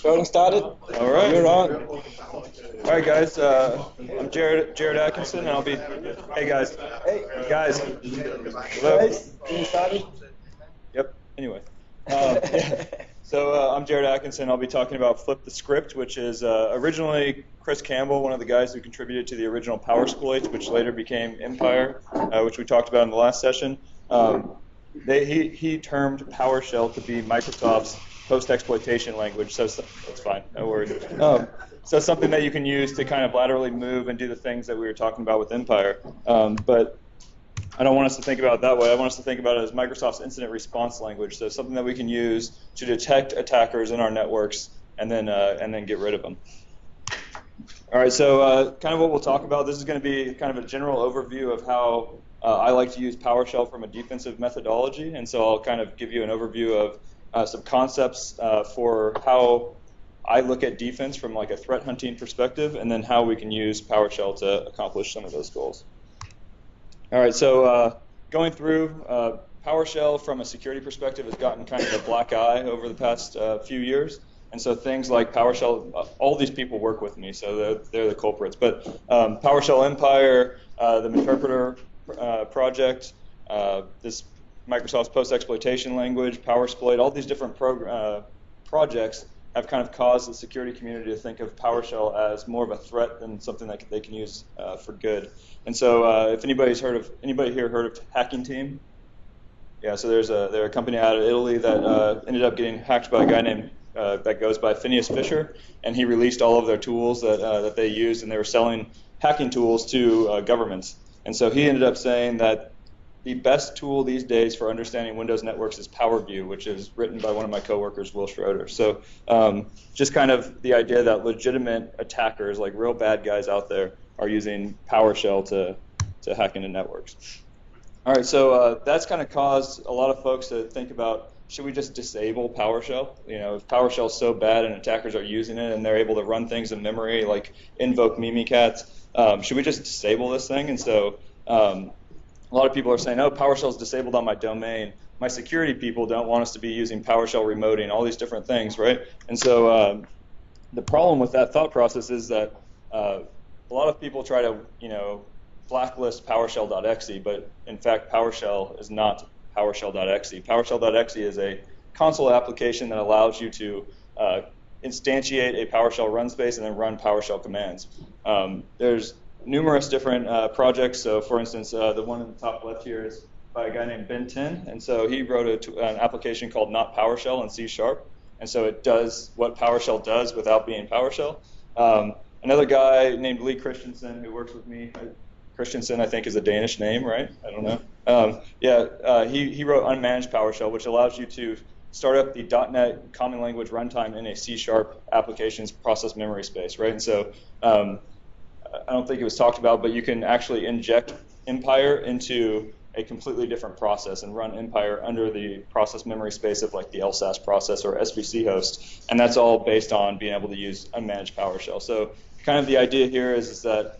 Voting started. All right. You're on. All right, guys. I'm Jared Atkinson, and I'll be. Hey, guys. Hey. Guys. Hello. Guys, voting started. Yep. Anyway. Yeah. So I'm Jared Atkinson. I'll be talking about Flip the Script, which is originally Chris Campbell, one of the guys who contributed to the original PowerSploit, which later became Empire, which we talked about in the last session. He termed PowerShell to be Microsoft's post-exploitation language, so that's fine, no worries. So something that you can use to kind of laterally move and do the things that we were talking about with Empire. But I don't want us to think about it that way. I want us to think about it as Microsoft's incident response language, so something that we can use to detect attackers in our networks and then get rid of them. All right, so kind of what we'll talk about, this is going to be kind of a general overview of how I like to use PowerShell from a defensive methodology, and so I'll kind of give you an overview of some concepts for how I look at defense from like a threat hunting perspective, and then how we can use PowerShell to accomplish some of those goals. All right, so going through, PowerShell from a security perspective has gotten kind of a black eye over the past few years. And so things like PowerShell, all these people work with me, so they're the culprits. But PowerShell Empire, the Interpreter project, this Microsoft's post-exploitation language, PowerSploit, all these different projects have kind of caused the security community to think of PowerShell as more of a threat than something that they can use for good. And so if anybody here heard of Hacking Team? Yeah, so they're a company out of Italy that ended up getting hacked by a guy named that goes by Phineas Fisher, and he released all of their tools that they used, and they were selling hacking tools to governments. And so he ended up saying that the best tool these days for understanding Windows networks is PowerView, which is written by one of my coworkers, Will Schroeder. So just kind of the idea that legitimate attackers, like real bad guys out there, are using PowerShell to hack into networks. All right, so that's kind of caused a lot of folks to think about, should we just disable PowerShell? You know, if PowerShell is so bad and attackers are using it and they're able to run things in memory, like invoke Mimikatz, should we just disable this thing? And so a lot of people are saying, oh, PowerShell is disabled on my domain. My security people don't want us to be using PowerShell remoting, all these different things, right? And so the problem with that thought process is that a lot of people try to, blacklist PowerShell.exe, but in fact, PowerShell is not PowerShell.exe. PowerShell.exe is a console application that allows you to instantiate a PowerShell run space and then run PowerShell commands. There's numerous different projects. So, for instance, the one in the top left here is by a guy named Ben Tin, and so he wrote an application called Not PowerShell in C#, and so it does what PowerShell does without being PowerShell. Another guy named Lee Christensen who works with me. Christensen, I think, is a Danish name, right? I don't know. He wrote Unmanaged PowerShell, which allows you to start up the .NET Common Language runtime in a C# application's process memory space, right? And so I don't think it was talked about, but you can actually inject Empire into a completely different process and run Empire under the process memory space of like the LSASS process or SVC host, and that's all based on being able to use unmanaged PowerShell. So kind of the idea here is that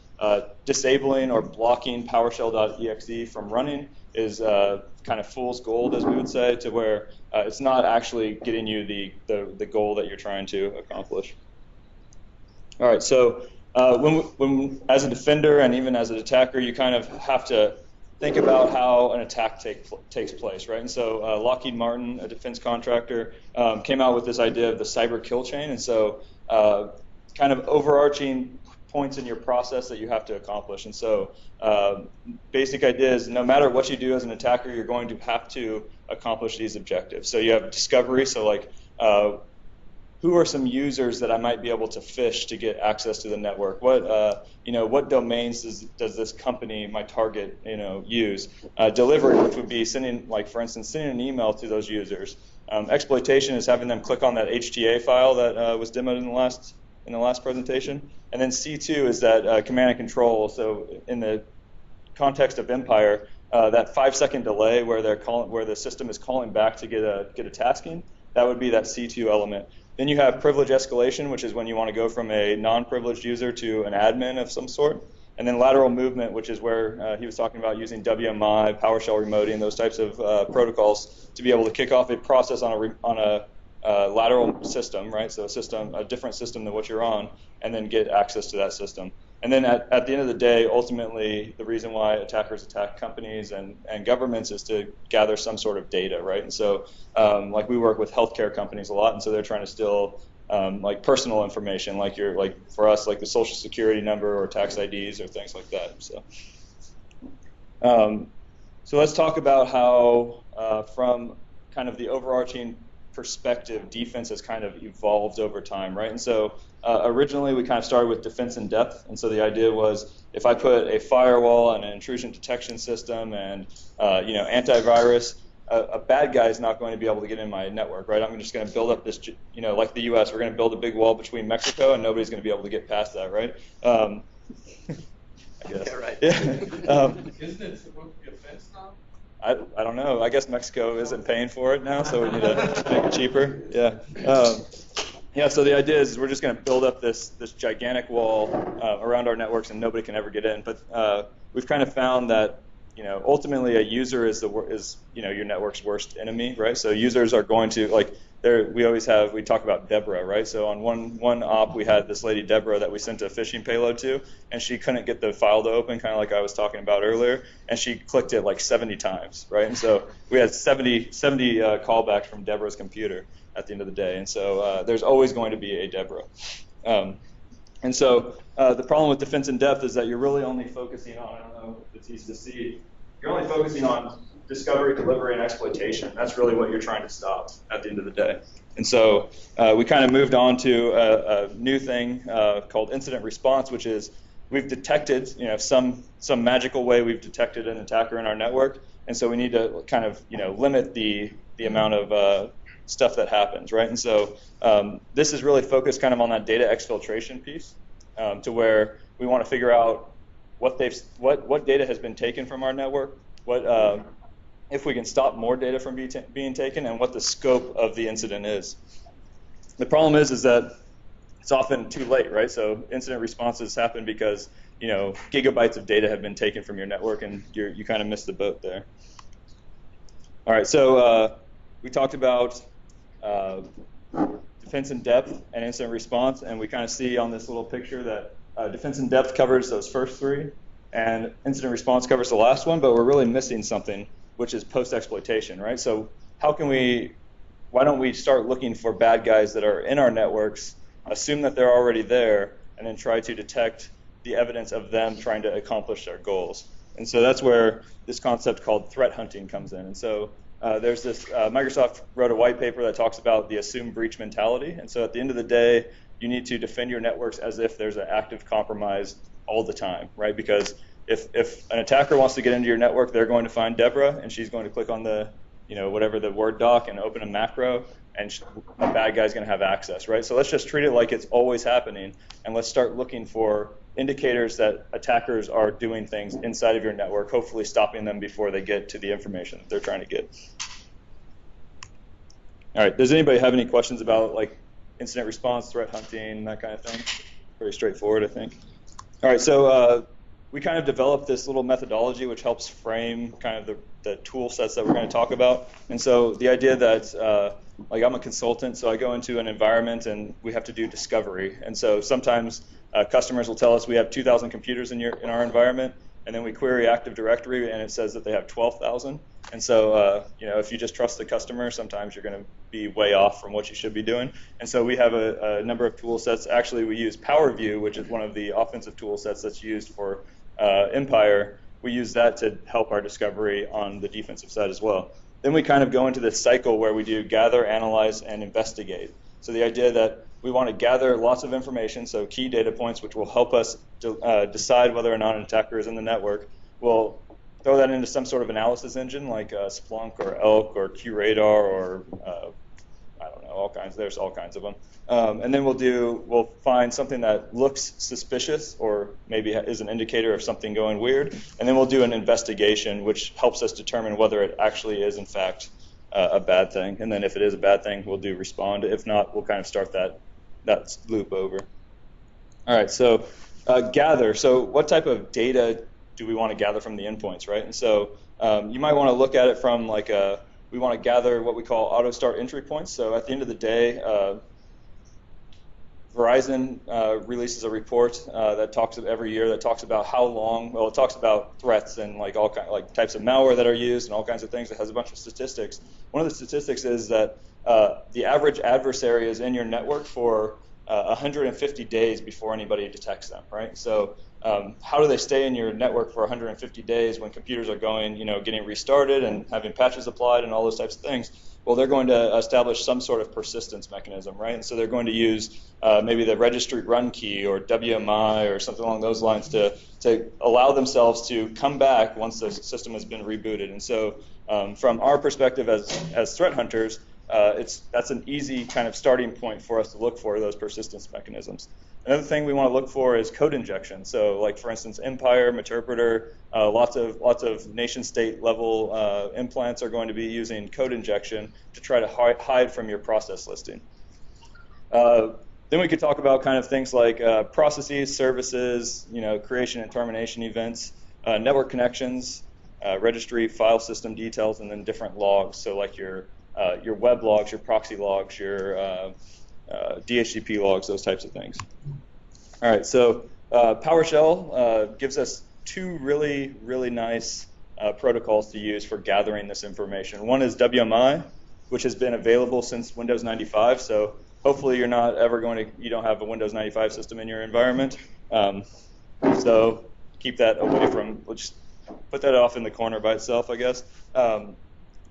disabling or blocking PowerShell.exe from running is kind of fool's gold, as we would say, to where it's not actually getting you the goal that you're trying to accomplish. All right, so when as a defender and even as an attacker, you kind of have to think about how an attack takes place, right? And so Lockheed Martin, a defense contractor, came out with this idea of the cyber kill chain, and so kind of overarching points in your process that you have to accomplish. And so basic idea is no matter what you do as an attacker, you're going to have to accomplish these objectives. So you have discovery, so like who are some users that I might be able to phish to get access to the network? What domains does this company, my target, use? Delivery, which would be sending, like for instance, sending an email to those users. Exploitation is having them click on that HTA file that was demoed in the last presentation. And then C2 is that command and control. So in the context of Empire, that 5-second delay where the system is calling back to get a tasking, that would be that C2 element. Then you have privilege escalation, which is when you want to go from a non-privileged user to an admin of some sort. And then lateral movement, which is where he was talking about using WMI, PowerShell remoting, those types of protocols to be able to kick off a process on a lateral system, right? So a different system than what you're on, and then get access to that system. And then at the end of the day, ultimately, the reason why attackers attack companies and governments is to gather some sort of data, right? And so, like we work with healthcare companies a lot, and so they're trying to steal like personal information, like for us, like the social security number or tax IDs or things like that. So let's talk about how, from kind of the overarching perspective, defense has kind of evolved over time, right? And so originally we kind of started with defense in depth, and so the idea was if I put a firewall and an intrusion detection system and antivirus, a bad guy is not going to be able to get in my network, right? I'm just going to build up this, like the U.S., we're going to build a big wall between Mexico, and nobody's going to be able to get past that, right? I guess. Yeah, right. Yeah. Isn't it supposed to be a fence now? I don't know. I guess Mexico isn't paying for it now, so we need to make it cheaper. Yeah. So the idea is we're just going to build up this gigantic wall around our networks, and nobody can ever get in. But we've kind of found that ultimately a user is your network's worst enemy, right? So users are going to we talk about Deborah, right? So on one op we had this lady Deborah that we sent a phishing payload to, and she couldn't get the file to open, kind of like I was talking about earlier, and she clicked it like 70 times, right? And so we had 70 callbacks from Deborah's computer at the end of the day, and so there's always going to be a Deborah. And so the problem with defense in depth is that you're really only focusing on, I don't know if it's easy to see, you're only focusing on discovery, delivery, and exploitation. That's really what you're trying to stop at the end of the day. And so we kind of moved on to a new thing called incident response, which is we've detected, some magical way we've detected an attacker in our network, and so we need to kind of, limit the amount of stuff that happens, right? And so this is really focused kind of on that data exfiltration piece, to where we want to figure out what data has been taken from our network, if we can stop more data from being taken, and what the scope of the incident is. The problem is that it's often too late, right? So incident responses happen because gigabytes of data have been taken from your network, and you kind of missed the boat there. All right, so we talked about defense in depth and incident response, and we kind of see on this little picture that defense in depth covers those first three, and incident response covers the last one, but we're really missing something, which is post-exploitation, right? So why don't we start looking for bad guys that are in our networks, assume that they're already there, and then try to detect the evidence of them trying to accomplish their goals. And so that's where this concept called threat hunting comes in. And so there's this, Microsoft wrote a white paper that talks about the assume breach mentality. And so at the end of the day, you need to defend your networks as if there's an active compromise all the time, right? Because if an attacker wants to get into your network, they're going to find Deborah, and she's going to click on the, whatever the Word doc and open a macro, and a bad guy's going to have access, right? So let's just treat it like it's always happening, and let's start looking for indicators that attackers are doing things inside of your network, hopefully stopping them before they get to the information that they're trying to get. All right, does anybody have any questions about like incident response, threat hunting, that kind of thing? Pretty straightforward, I think. All right, so we kind of developed this little methodology which helps frame kind of the tool sets that we're going to talk about. And so the idea that, like I'm a consultant, so I go into an environment and we have to do discovery. And so sometimes customers will tell us we have 2,000 computers in our environment, and then we query Active Directory and it says that they have 12,000. And so, if you just trust the customer, sometimes you're going to be way off from what you should be doing. And so we have a number of tool sets. Actually, we use PowerView, which is one of the offensive tool sets that's used for Empire. We use that to help our discovery on the defensive side as well. Then we kind of go into this cycle where we do gather, analyze, and investigate. So the idea that we want to gather lots of information, so key data points, which will help us decide whether or not an attacker is in the network. We'll throw that into some sort of analysis engine like Splunk or Elk or QRadar or I don't know, there's all kinds of them. And then we'll find something that looks suspicious or maybe is an indicator of something going weird, and then we'll do an investigation which helps us determine whether it actually is in fact a bad thing. And then if it is a bad thing, we'll do respond. If not, we'll kind of start that loop over. All right, so gather. So what type of data do we want to gather from the endpoints, right? And so you might want to look at it from like a we want to gather what we call auto start entry points. So at the end of the day, Verizon releases a report that talks every year that talks about how long. Well, it talks about threats and like all types of malware that are used and all kinds of things. It has a bunch of statistics. One of the statistics is that the average adversary is in your network for 150 days before anybody detects them, right? So how do they stay in your network for 150 days when computers are going, getting restarted and having patches applied and all those types of things? Well, they're going to establish some sort of persistence mechanism, right? And so they're going to use maybe the registry run key or WMI or something along those lines to allow themselves to come back once the system has been rebooted. And so from our perspective as threat hunters, that's an easy kind of starting point for us to look for those persistence mechanisms. Another thing we want to look for is code injection. So, like for instance, Empire, Meterpreter, lots of nation-state level implants are going to be using code injection to try to hide from your process listing. Then we could talk about kind of things like processes, services, creation and termination events, network connections, registry, file system details, and then different logs. So like your web logs, your proxy logs, your DHCP logs, those types of things. All right, so PowerShell gives us two really, really nice protocols to use for gathering this information. One is WMI, which has been available since Windows 95. So hopefully you don't have a Windows 95 system in your environment. So keep that away from, we'll just put that off in the corner by itself, I guess.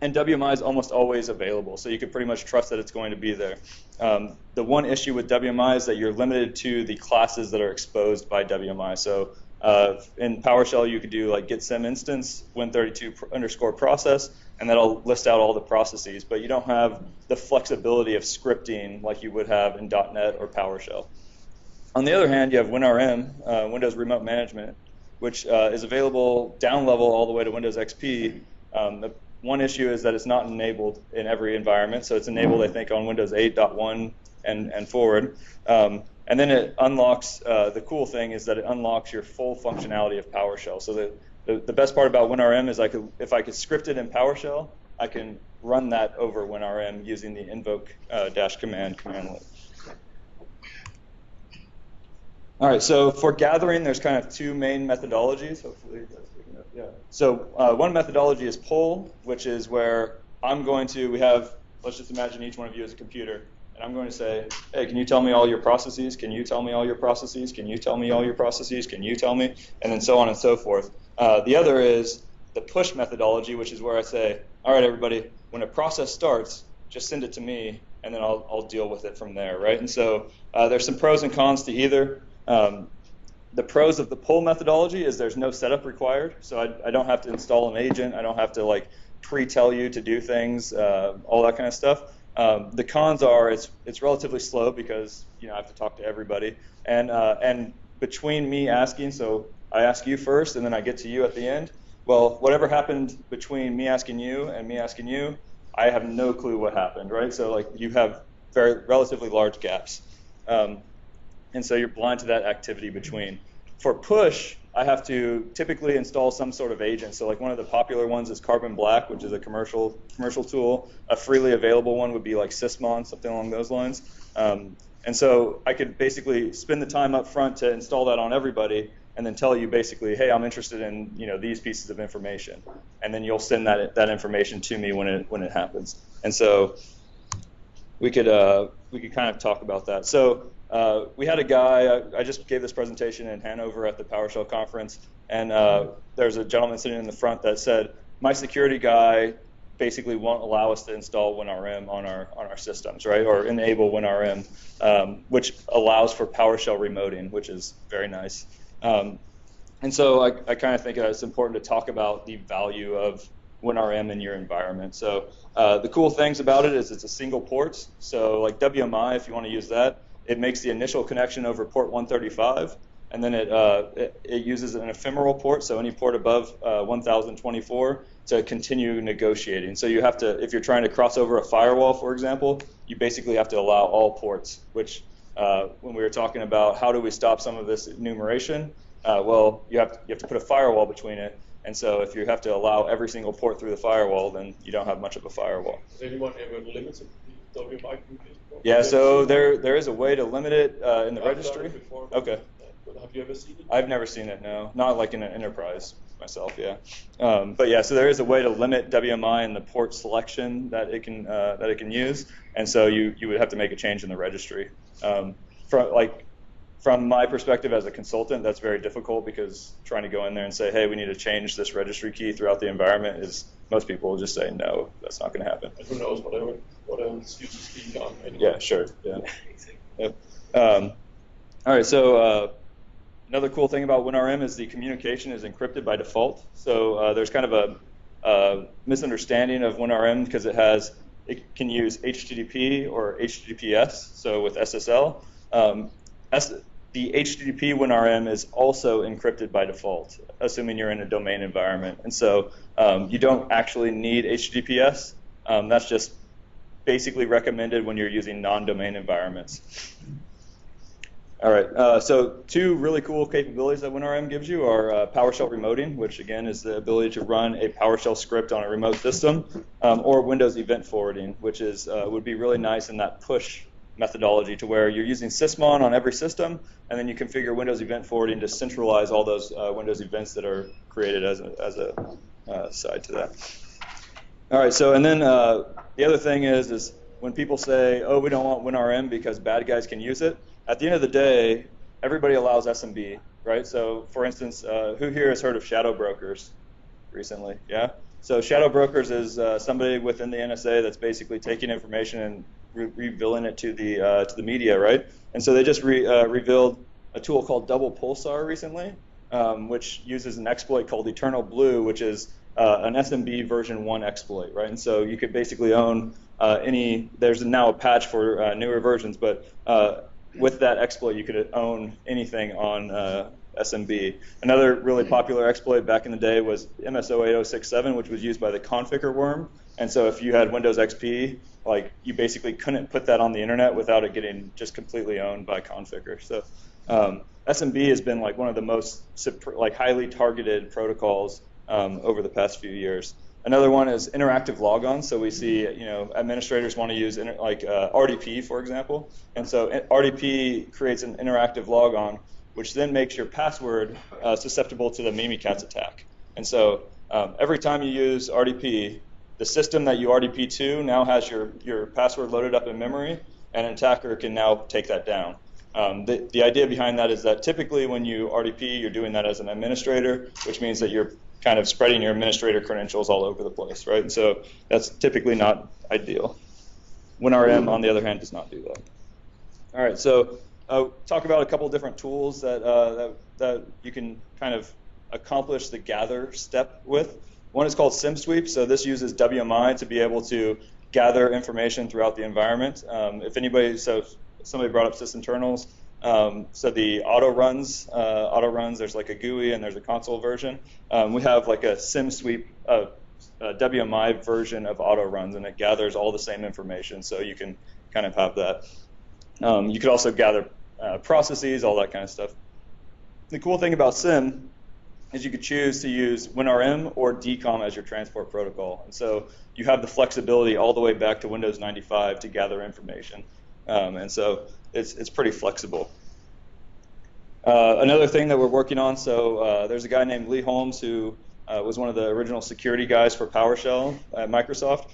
And WMI is almost always available, so you can pretty much trust that it's going to be there. The one issue with WMI is that you're limited to the classes that are exposed by WMI. So in PowerShell, you could do like get sim instance win32_process, and that'll list out all the processes, but you don't have the flexibility of scripting like you would have in .NET or PowerShell. On the other hand, you have WinRM, Windows Remote Management, which is available down level all the way to Windows XP. One issue is that it's not enabled in every environment, so it's enabled, I think, on Windows 8.1 and forward. And then it unlocks, the cool thing is that it unlocks your full functionality of PowerShell. So the best part about WinRM is if I could script it in PowerShell, I can run that over WinRM using the invoke -command commandlet. All right, so for gathering, there's kind of two main methodologies. Hopefully that's picking up. Yeah. So one methodology is pull, which is where let's just imagine each one of you is a computer, and I'm going to say, hey, can you tell me all your processes? Can you tell me all your processes? Can you tell me all your processes? Can you tell me? And then so on and so forth. The other is the push methodology, which is where I say, all right, everybody, when a process starts, just send it to me, and then I'll deal with it from there, right? And so there's some pros and cons to either. The pros of the pull methodology is there's no setup required, so I don't have to install an agent. I don't have to like pre-tell you to do things, all that kind of stuff. The cons are it's relatively slow because I have to talk to everybody, and between me asking, so I ask you first, and then I get to you at the end. Well, whatever happened between me asking you and me asking you, I have no clue what happened, right? So like you have relatively large gaps. And so you're blind to that activity between. For push, I have to typically install some sort of agent. So like one of the popular ones is Carbon Black, which is a commercial tool. A freely available one would be like Sysmon, something along those lines. And so I could basically spend the time up front to install that on everybody, and then tell you basically, hey, I'm interested in these pieces of information, and then you'll send that information to me when it happens. And so we could kind of talk about that. So. We had a guy, I just gave this presentation in Hanover at the PowerShell conference, and there's a gentleman sitting in the front that said, my security guy basically won't allow us to install WinRM on our systems, right, or enable WinRM, which allows for PowerShell remoting, which is very nice. And so I kind of think it's important to talk about the value of WinRM in your environment. So the cool things about it is it's a single port, so like WMI, if you want to use that, it makes the initial connection over port 135, and then it uses an ephemeral port, so any port above 1024, to continue negotiating. So you have to, if you're trying to cross over a firewall, for example, you basically have to allow all ports, which when we were talking about how do we stop some of this enumeration, well, you have to put a firewall between it. And so if you have to allow every single port through the firewall, then you don't have much of a firewall. Has anyone ever limited the WMI communication? Yeah, so there is a way to limit it in the I've registry. done it before, Okay. But have you ever seen it? I've never seen it, no. Not like in an enterprise myself, yeah. But yeah, so there is a way to limit WMI and the port selection that it can use, and so you would have to make a change in the registry. From my perspective as a consultant, that's very difficult because trying to go in there and say, hey, we need to change this registry key throughout the environment is, most people will just say, no, that's not going to happen. And who knows what else you speak on anyway. Yeah, sure. Yeah. Yep. All right, so another cool thing about WinRM is the communication is encrypted by default. So there's kind of a misunderstanding of WinRM because it can use HTTP or HTTPS, so with SSL. The HTTP WinRM is also encrypted by default, assuming you're in a domain environment. And so you don't actually need HTTPS. That's just basically recommended when you're using non-domain environments. All right, so two really cool capabilities that WinRM gives you are PowerShell remoting, which again is the ability to run a PowerShell script on a remote system, or Windows event forwarding, which is would be really nice in that push methodology to where you're using sysmon on every system, and then you configure Windows event forwarding to centralize all those Windows events that are created as a side to that. All right, so and then the other thing is when people say, oh, we don't want WinRM because bad guys can use it, at the end of the day, everybody allows SMB, right? So for instance, who here has heard of shadow brokers recently? Yeah? So shadow brokers is somebody within the NSA that's basically taking information and revealing it to the media, right? And so they just revealed a tool called Double Pulsar recently, which uses an exploit called Eternal Blue, which is an SMB version 1 exploit, right? And so you could basically own there's now a patch for newer versions, but with that exploit you could own anything on SMB. Another really popular exploit back in the day was MS-08067, which was used by the configure worm. And so if you had Windows XP, like you basically couldn't put that on the internet without it getting just completely owned by configure. So SMB has been like one of the most highly targeted protocols over the past few years. Another one is interactive logon. So we see, administrators want to use RDP, for example, and so RDP creates an interactive logon, which then makes your password susceptible to the Mimikatz attack. And so every time you use RDP, the system that you RDP to now has your password loaded up in memory, and an attacker can now take that down. The idea behind that is that typically when you RDP, you're doing that as an administrator, which means that you're kind of spreading your administrator credentials all over the place, right? And so that's typically not ideal. WinRM, on the other hand, does not do that. All right, so talk about a couple different tools that you can kind of accomplish the gather step with. One is called SimSweep. So this uses WMI to be able to gather information throughout the environment. Somebody brought up sysinternals. So the auto runs, there's like a GUI and there's a console version. We have like a SimSweep WMI version of auto runs, and it gathers all the same information. So you can kind of have that. You could also gather processes, all that kind of stuff. The cool thing about Sim is you could choose to use WinRM or DCOM as your transport protocol. And so you have the flexibility all the way back to Windows 95 to gather information. And so it's pretty flexible. Another thing that we're working on, so there's a guy named Lee Holmes who was one of the original security guys for PowerShell at Microsoft.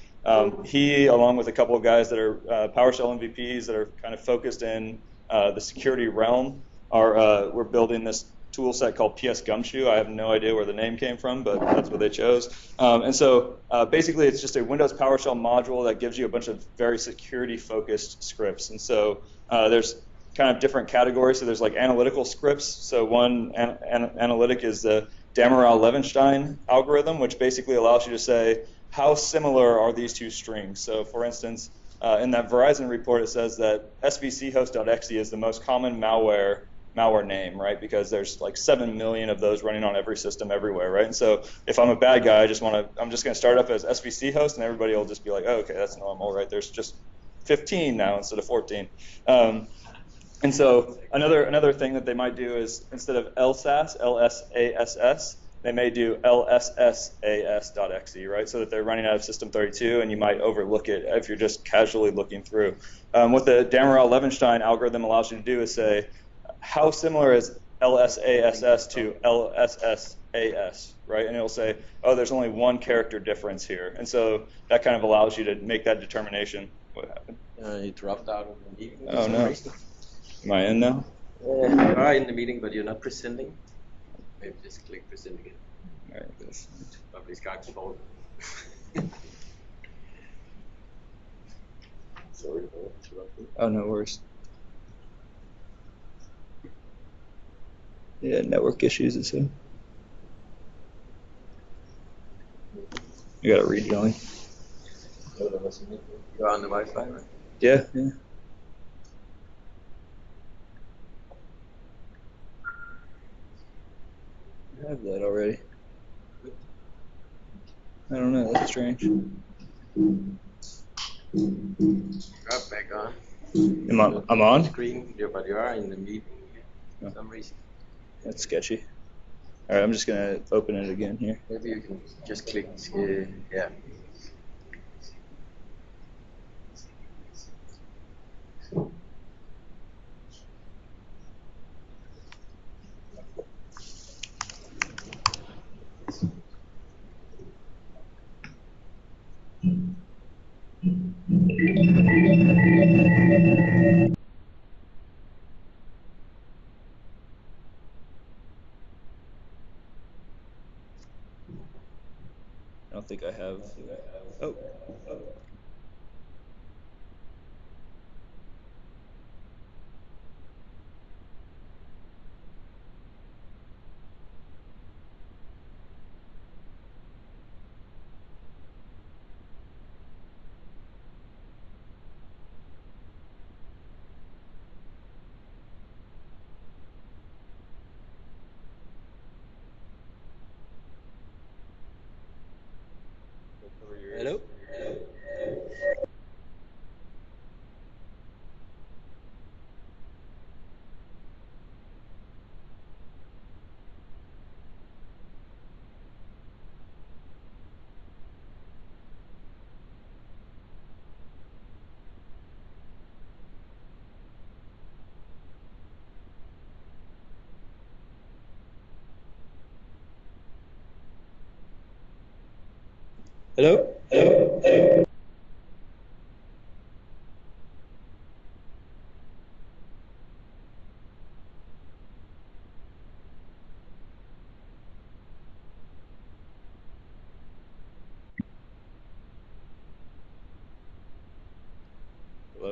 He, along with a couple of guys that are PowerShell MVPs that are kind of focused in the security realm, we're building this tool set called PS Gumshoe. I have no idea where the name came from, but that's what they chose. And so basically it's just a Windows PowerShell module that gives you a bunch of very security-focused scripts. And so there's kind of different categories. So there's like analytical scripts. So one analytic is the Damerau-Levenstein algorithm, which basically allows you to say, how similar are these two strings? So for instance, in that Verizon report, it says that svchost.exe is the most common malware name, right? Because there's like 7 million of those running on every system everywhere, right? And so if I'm a bad guy, I'm just going to start up as svc host, and everybody will just be like, oh, okay, that's normal, right? There's just 15 now instead of 14. And so another thing that they might do is instead of LSASS, LSASS, they may do lssas.exe, right? So that they're running out of system 32, and you might overlook it if you're just casually looking through. What the Damerel-Levenstein algorithm allows you to do is say, how similar is LSASS to LSSAS, right? And it'll say, oh, there's only one character difference here. And so that kind of allows you to make that determination. What happened? You dropped out of the meeting. Oh, no. Am I in now? You are in the meeting, but you're not presenting. Maybe just click present again. All right, this. Probably Skype's fault. Sorry for interrupting. Oh, no worries. Yeah, network issues, it said. You got to rejoin. You're on the Wi-Fi, right? Yeah. I have that already. I don't know, that's strange. You're back on. I'm on? Screen, but you are in the meeting for some reason. That's sketchy. All right, I'm just going to open it again here. Maybe you can just click, yeah. I don't think I have. Oh. Hello? Hello? Hello? Is that...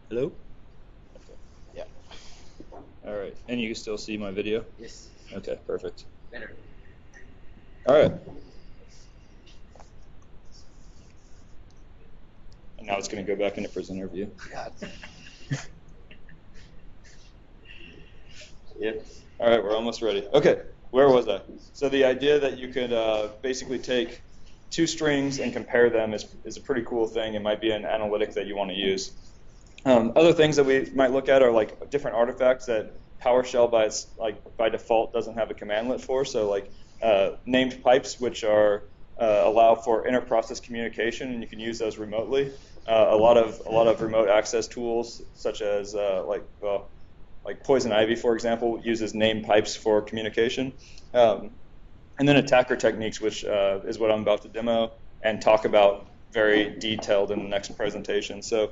Hello? Okay. Yeah. All right. And you can still see my video? Yes. Okay, perfect. Better. All right. And now it's going to go back into presenter view. God. Yep. All right, we're almost ready. Okay, where was I? So the idea that you could basically take two strings and compare them is a pretty cool thing. It might be an analytic that you want to use. Other things that we might look at are like different artifacts that PowerShell by default doesn't have a commandlet for. So like named pipes, which are allow for inter-process communication, and you can use those remotely. A lot of remote access tools, such as like Poison Ivy, for example, uses named pipes for communication. And then attacker techniques, which is what I'm about to demo and talk about very detailed in the next presentation. So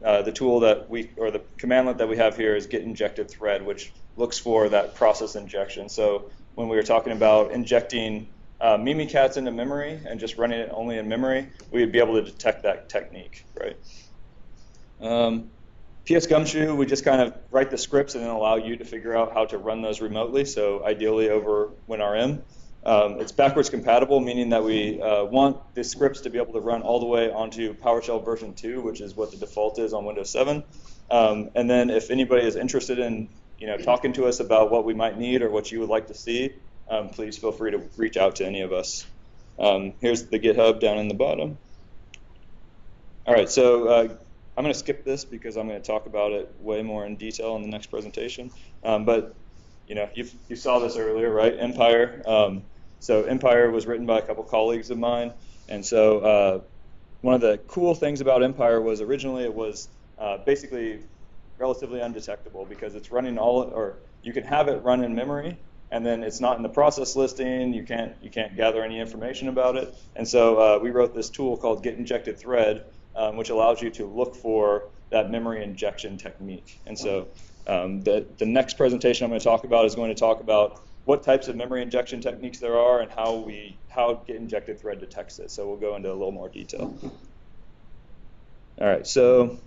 the tool or the commandlet that we have here is get injected thread, which looks for that process injection. So when we were talking about injecting Mimikatz into memory and just running it only in memory, we would be able to detect that technique, right? PS Gumshoe, we just kind of write the scripts and then allow you to figure out how to run those remotely, so ideally over WinRM. It's backwards compatible, meaning that we want the scripts to be able to run all the way onto PowerShell version 2, which is what the default is on Windows 7. And then if anybody is interested in talking to us about what we might need or what you would like to see, please feel free to reach out to any of us. Here's the GitHub down in the bottom. All right, so I'm going to skip this because I'm going to talk about it way more in detail in the next presentation. But you saw this earlier, right? Empire. So Empire was written by a couple colleagues of mine, and so one of the cool things about Empire was originally it was basically relatively undetectable because it's running you can have it run in memory, and then it's not in the process listing. You can't gather any information about it, and so we wrote this tool called Get Injected Thread, which allows you to look for that memory injection technique. And so the next presentation I'm going to talk about is going to talk about what types of memory injection techniques there are and how Get Injected Thread detects it. So we'll go into a little more detail. All right, so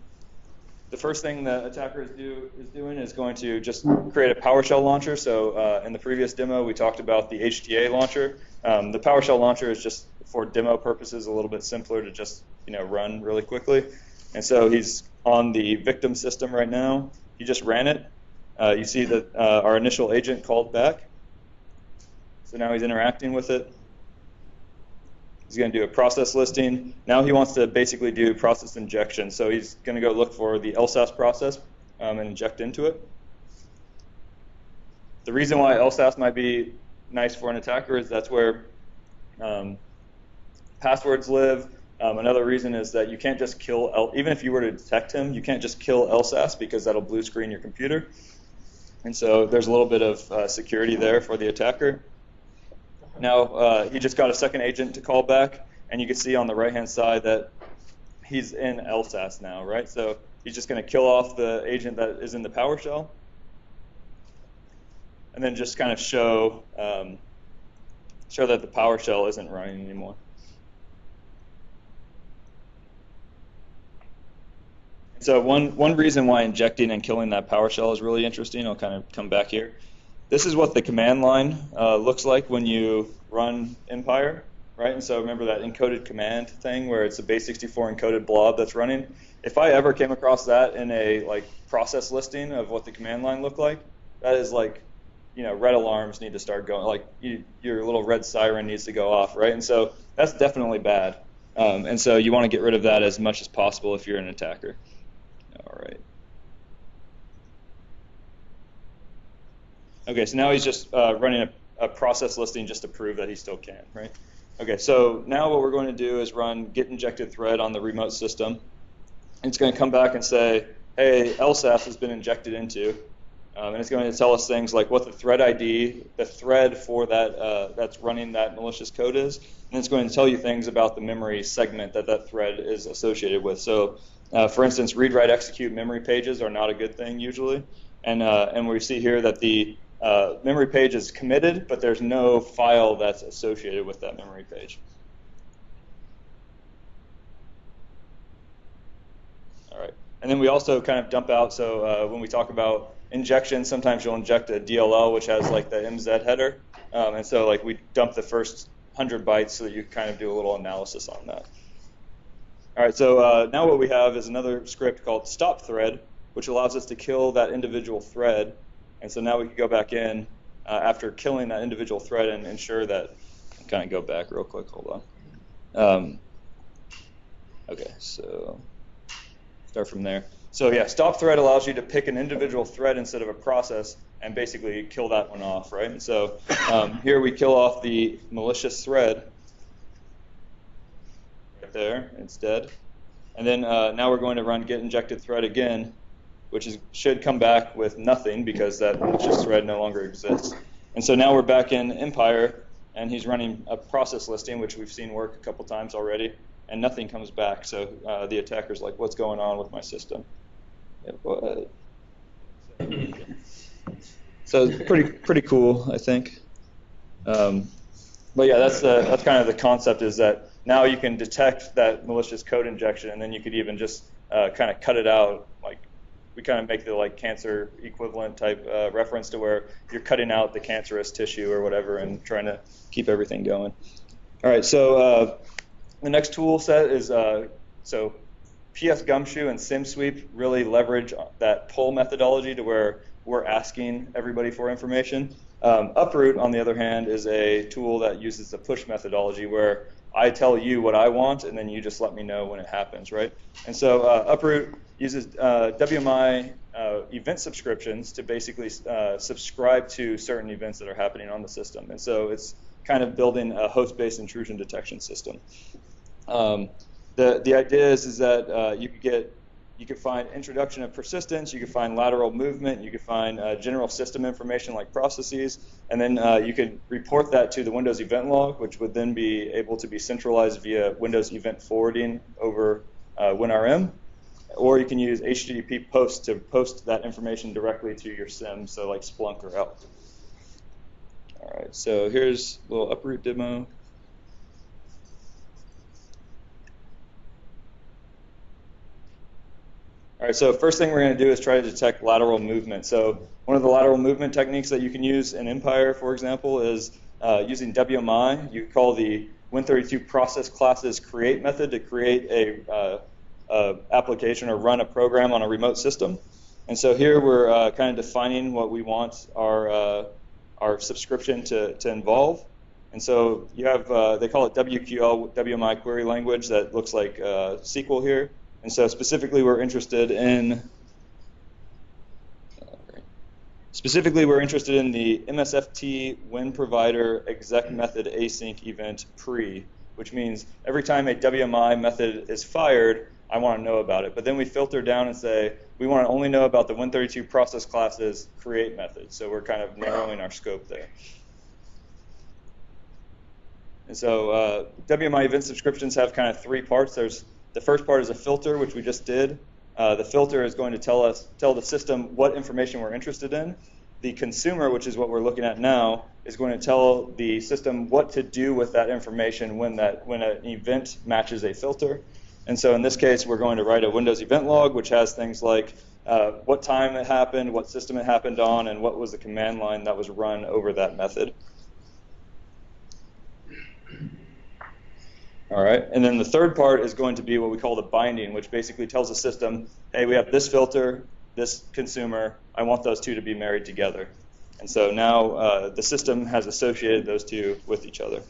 the first thing the attacker is doing is going to just create a PowerShell launcher. So in the previous demo, we talked about the HTA launcher. The PowerShell launcher is just for demo purposes a little bit simpler to just run really quickly. And so he's on the victim system right now. He just ran it. You see that our initial agent called back. So now he's interacting with it. He's going to do a process listing. Now he wants to basically do process injection. So he's going to go look for the LSASS process and inject into it. The reason why LSASS might be nice for an attacker is that's where passwords live. Another reason is that you can't just kill, even if you were to detect him, you can't just kill LSASS because that'll blue screen your computer. And so there's a little bit of security there for the attacker. Now he just got a second agent to call back, and you can see on the right-hand side that he's in LSASS now, right? So he's just going to kill off the agent that is in the PowerShell, and then just kind of show that the PowerShell isn't running anymore. So one reason why injecting and killing that PowerShell is really interesting, I'll kind of come back here. This is what the command line looks like when you run Empire, right? And so remember that encoded command thing where it's a base64 encoded blob that's running. If I ever came across that in a process listing of what the command line looked like, that is red alarms need to start going. Your little red siren needs to go off, right? And so that's definitely bad. And so you want to get rid of that as much as possible if you're an attacker. All right. Okay, so now he's just running a process listing just to prove that he still can, right? Okay, so now what we're going to do is run Get Injected Thread on the remote system. It's going to come back and say, hey, LSASS has been injected into, and it's going to tell us things like what the thread ID, the thread for that that's running that malicious code is, and it's going to tell you things about the memory segment that thread is associated with. So, for instance, read, write, execute memory pages are not a good thing usually, and we see here that the memory page is committed, but there's no file that's associated with that memory page. All right, and then we also kind of dump out, so when we talk about injection, sometimes you'll inject a DLL, which has the MZ header, and so we dump the first 100 bytes so that you kind of do a little analysis on that. All right, so now what we have is another script called stop thread, which allows us to kill that individual thread. And so now we can go back in after killing that individual thread and ensure that, I'll kind of go back real quick, hold on. Okay, so start from there. So yeah, stop thread allows you to pick an individual thread instead of a process and basically kill that one off, right? And so here we kill off the malicious thread right there, it's dead. And then now we're going to run Get Injected Thread again, which should come back with nothing because that malicious thread no longer exists. And so now we're back in Empire, and he's running a process listing, which we've seen work a couple times already, and nothing comes back. So the attacker's like, what's going on with my system? Yeah, so it's pretty cool, I think. But yeah, that's kind of the concept, is that now you can detect that malicious code injection, and then you could even just kind of cut it out. Like we kind of make the like cancer equivalent type reference to where you're cutting out the cancerous tissue or whatever and trying to keep everything going. All right, so the next tool set is so PS Gumshoe and SimSweep really leverage that pull methodology to where we're asking everybody for information. Uproot, on the other hand, is a tool that uses the push methodology where I tell you what I want and then you just let me know when it happens, right? And so Uproot uses WMI event subscriptions to basically subscribe to certain events that are happening on the system. And so it's kind of building a host-based intrusion detection system. The idea is that you could find introduction of persistence, you could find lateral movement, you could find general system information like processes, and then you could report that to the Windows event log, which would then be able to be centralized via Windows event forwarding over WinRM, or you can use HTTP post to post that information directly to your SIM, so like Splunk or Elk. All right, so here's a little Uproot demo. All right, so first thing we're going to do is try to detect lateral movement. So one of the lateral movement techniques that you can use in Empire, for example, is using WMI. You call the Win32 process classes create method to create a application or run a program on a remote system. And so here we're kind of defining what we want our subscription to involve. And so you have, they call it WQL, WMI query language, that looks like SQL here. And so specifically we're interested in the MSFT win provider exec method async event pre, which means every time a WMI method is fired, I want to know about it. But then we filter down and say we want to only know about the Win32 process classes create method. So we're kind of narrowing our scope there. And so WMI event subscriptions have kind of three parts. The first part is a filter, which we just did. The filter is going to tell the system what information we're interested in. The consumer, which is what we're looking at now, is going to tell the system what to do with that information when an event matches a filter. And so in this case, we're going to write a Windows event log, which has things like what time it happened, what system it happened on, and what was the command line that was run over that method. All right, and then the third part is going to be what we call the binding, which basically tells the system, hey, we have this filter, this consumer, I want those two to be married together. And so now the system has associated those two with each other.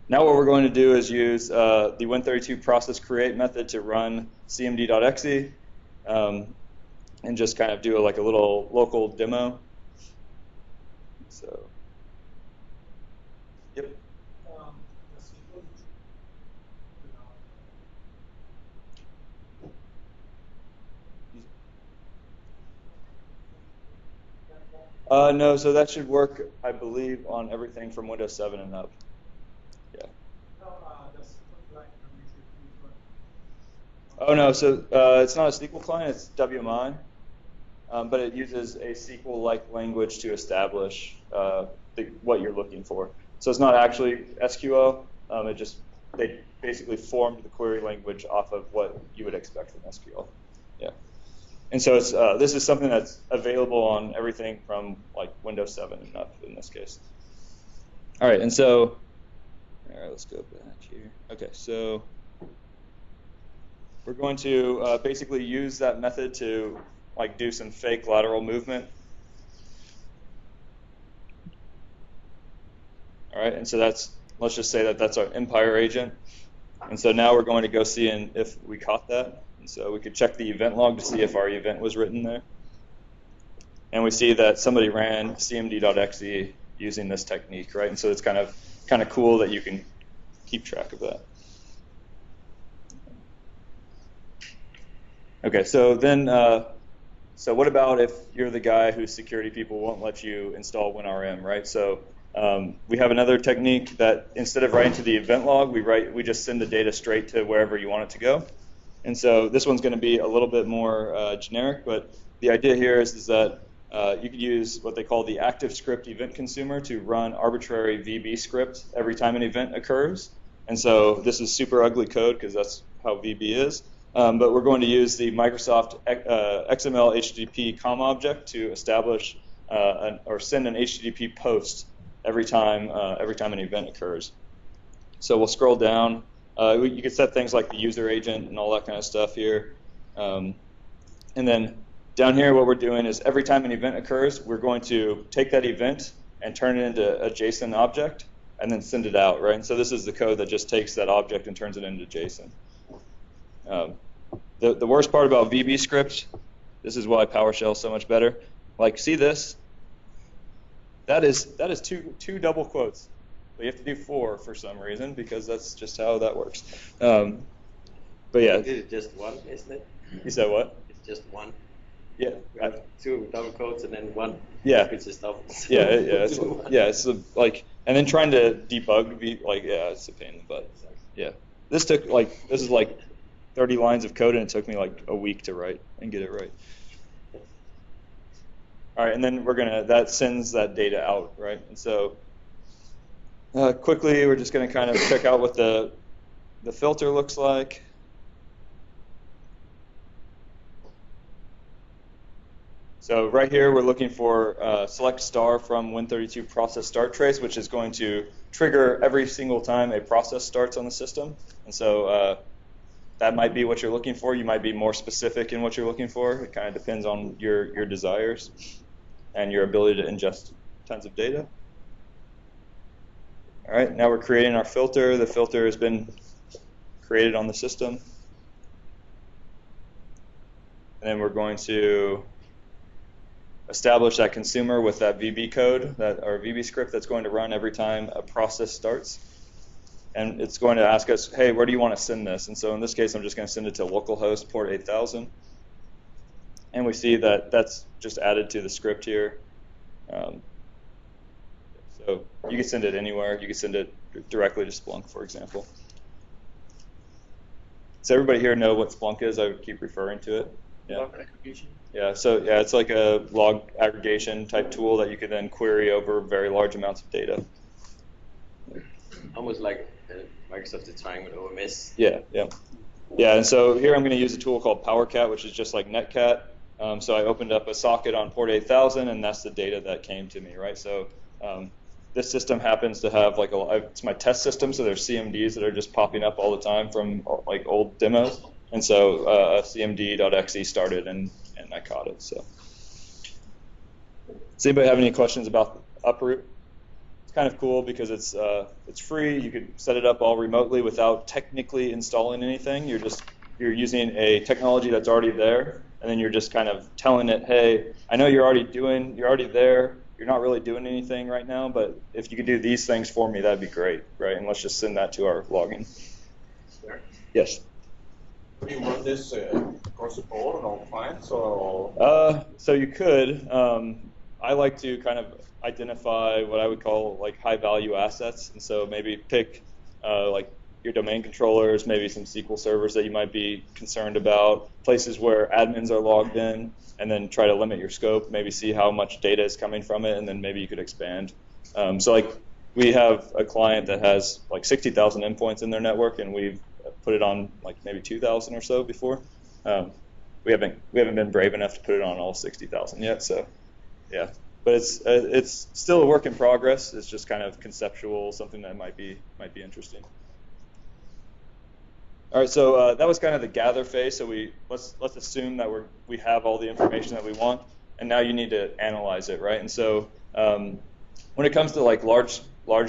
Now what we're going to do is use the Win32 process create method to run cmd.exe and just kind of do a little local demo. So, yep. No, so that should work, I believe, on everything from Windows 7 and up. Yeah. Oh, no, so it's not a SQL client, it's WMI, but it uses a SQL-like language to establish what you're looking for. So it's not actually SQL, they basically formed the query language off of what you would expect from SQL. Yeah. And so it's, this is something that's available on everything from like Windows 7 and up in this case. All right, and so, all right, let's go back here. Okay, so we're going to basically use that method to do some fake lateral movement. All right, and so let's just say that's our Empire agent. And so now we're going to go see if we caught that. So we could check the event log to see if our event was written there. And we see that somebody ran cmd.exe using this technique, right? And so it's kind of cool that you can keep track of that. Okay, so then, so what about if you're the guy whose security people won't let you install WinRM, right? So we have another technique that instead of writing to the event log, we just send the data straight to wherever you want it to go. And so this one's going to be a little bit more generic, but the idea here is that you could use what they call the active script event consumer to run arbitrary VB script every time an event occurs. And so this is super ugly code because that's how VB is. But we're going to use the Microsoft XML HTTP COM object to establish or send an HTTP post every time an event occurs. So we'll scroll down. You can set things like the user agent and all that kind of stuff here. And then down here, what we're doing is every time an event occurs, we're going to take that event and turn it into a JSON object and then send it out, right? And so this is the code that just takes that object and turns it into JSON. The worst part about VB script, this is why PowerShell is so much better. Like, see this? That is two double quotes. But you have to do 4 for some reason because that's just how that works. But yeah. It's just one, isn't it? You said what? It's just one. Yeah. 2 double quotes and then 1. Yeah. Which is double. It's like, and then trying to debug, it's a pain in the butt. Yeah. This is like 30 lines of code, and it took me like a week to write and get it right. All right, and then that sends that data out, right? And so quickly, we're just going to kind of check out what the filter looks like. So right here, we're looking for select star from Win32 process start trace, which is going to trigger every single time a process starts on the system. And so that might be what you're looking for. You might be more specific in what you're looking for. It kind of depends on your desires and your ability to ingest tons of data. All right, now we're creating our filter. The filter has been created on the system. And then we're going to establish that consumer with that VB code, or VB script that's going to run every time a process starts. And it's going to ask us, hey, where do you want to send this? And so in this case, I'm just going to send it to localhost port 8000. And we see that that's just added to the script here. So you can send it anywhere. You can send it directly to Splunk, for example. Does everybody here know what Splunk is? I would keep referring to it. Yeah. Log aggregation. Yeah, so yeah, it's like a log aggregation type tool that you can then query over very large amounts of data. Almost like Microsoft is trying with OMS. Yeah. And so here I'm going to use a tool called PowerCat, which is just like Netcat. So I opened up a socket on port 8000, and that's the data that came to me, right? So this system happens to have it's my test system, so there's CMDs that are just popping up all the time from like old demos. And so cmd.exe started, and I caught it. So, does anybody have any questions about Uproot? It's kind of cool because it's free. You could set it up all remotely without technically installing anything. You're using a technology that's already there, and then you're just kind of telling it, hey, I know you're already there. You're not really doing anything right now, but if you could do these things for me, that'd be great, right? And let's just send that to our logging. Sure. Yes. Do you run this across the board on all clients, or? So you could. I like to kind of identify what I would call like high-value assets, and so maybe pick like your domain controllers, maybe some SQL servers that you might be concerned about, places where admins are logged in, and then try to limit your scope, maybe see how much data is coming from it, and then maybe you could expand. So like we have a client that has like 60,000 endpoints in their network, and we've put it on like maybe 2,000 or so before. We haven't been brave enough to put it on all 60,000 yet. So yeah, but it's still a work in progress. It's just kind of conceptual, something that might be interesting. All right, so that was kind of the gather phase. So let's assume that we have all the information that we want, and now you need to analyze it, right? And so when it comes to like large